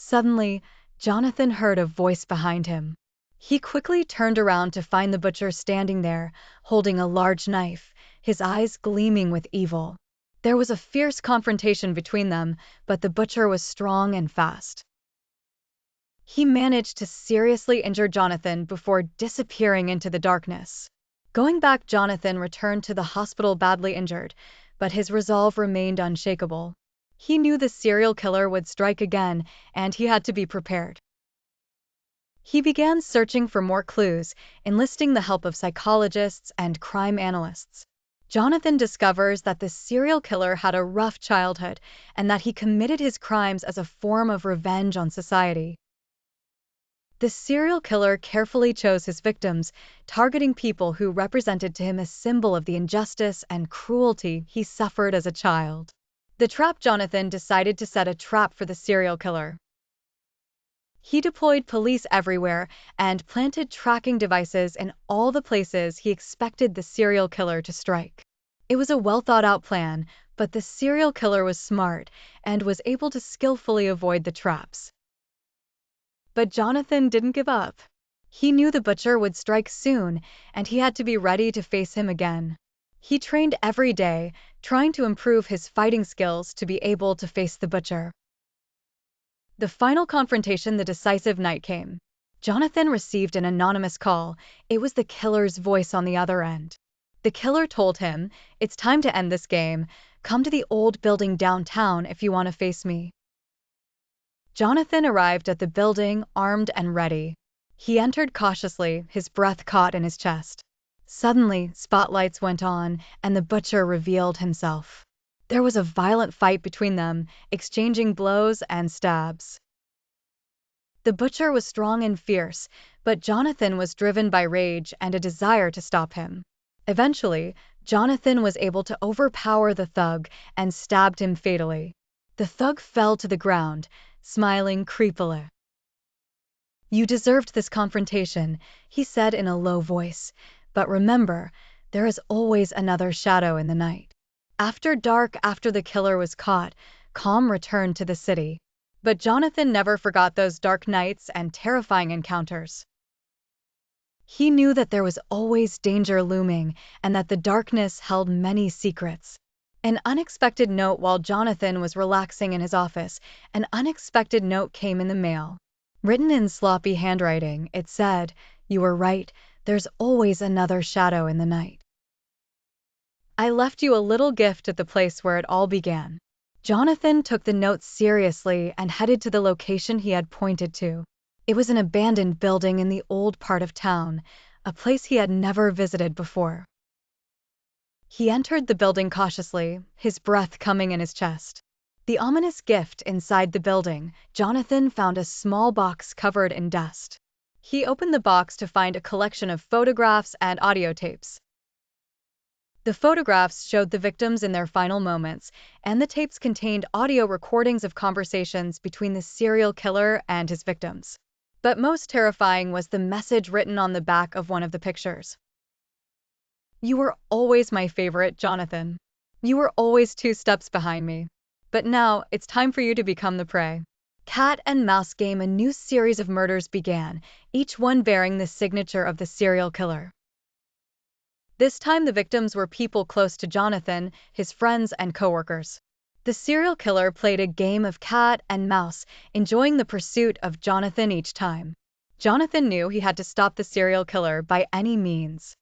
Suddenly, Jonathan heard a voice behind him. He quickly turned around to find the butcher standing there, holding a large knife, his eyes gleaming with evil. There was a fierce confrontation between them, but the butcher was strong and fast. He managed to seriously injure Jonathan before disappearing into the darkness. Going back, Jonathan returned to the hospital badly injured, but his resolve remained unshakable. He knew the serial killer would strike again, and he had to be prepared. He began searching for more clues, enlisting the help of psychologists and crime analysts. Jonathan discovers that the serial killer had a rough childhood and that he committed his crimes as a form of revenge on society. The serial killer carefully chose his victims, targeting people who represented to him a symbol of the injustice and cruelty he suffered as a child. Jonathan decided to set a trap for the serial killer. He deployed police everywhere and planted tracking devices in all the places he expected the serial killer to strike. It was a well-thought-out plan, but the serial killer was smart and was able to skillfully avoid the traps. But Jonathan didn't give up. He knew the butcher would strike soon, and he had to be ready to face him again. He trained every day, trying to improve his fighting skills to be able to face the butcher. The final confrontation, the decisive night came. Jonathan received an anonymous call. It was the killer's voice on the other end. The killer told him, "It's time to end this game. Come to the old building downtown if you want to face me." Jonathan arrived at the building, armed and ready. He entered cautiously, his breath caught in his chest. Suddenly, spotlights went on, and the butcher revealed himself. There was a violent fight between them, exchanging blows and stabs. The butcher was strong and fierce, but Jonathan was driven by rage and a desire to stop him. Eventually, Jonathan was able to overpower the thug and stabbed him fatally. The thug fell to the ground, smiling creepily. "You deserved this confrontation," he said in a low voice, "but remember, there is always another shadow in the night." After dark, after the killer was caught, calm returned to the city. But Jonathan never forgot those dark nights and terrifying encounters. He knew that there was always danger looming and that the darkness held many secrets. An unexpected note while Jonathan was relaxing in his office, an unexpected note came in the mail. Written in sloppy handwriting, it said, "You were right, there's always another shadow in the night. I left you a little gift at the place where it all began." Jonathan took the note seriously and headed to the location he had pointed to. It was an abandoned building in the old part of town, a place he had never visited before. He entered the building cautiously, his breath coming in his chest. The ominous gift inside the building, Jonathan found a small box covered in dust. He opened the box to find a collection of photographs and audio tapes. The photographs showed the victims in their final moments, and the tapes contained audio recordings of conversations between the serial killer and his victims. But most terrifying was the message written on the back of one of the pictures. "You were always my favorite, Jonathan. You were always 2 steps behind me. But now, it's time for you to become the prey." Cat and mouse game. A new series of murders began, each one bearing the signature of the serial killer. This time the victims were people close to Jonathan, his friends and coworkers. The serial killer played a game of cat and mouse, enjoying the pursuit of Jonathan each time. Jonathan knew he had to stop the serial killer by any means.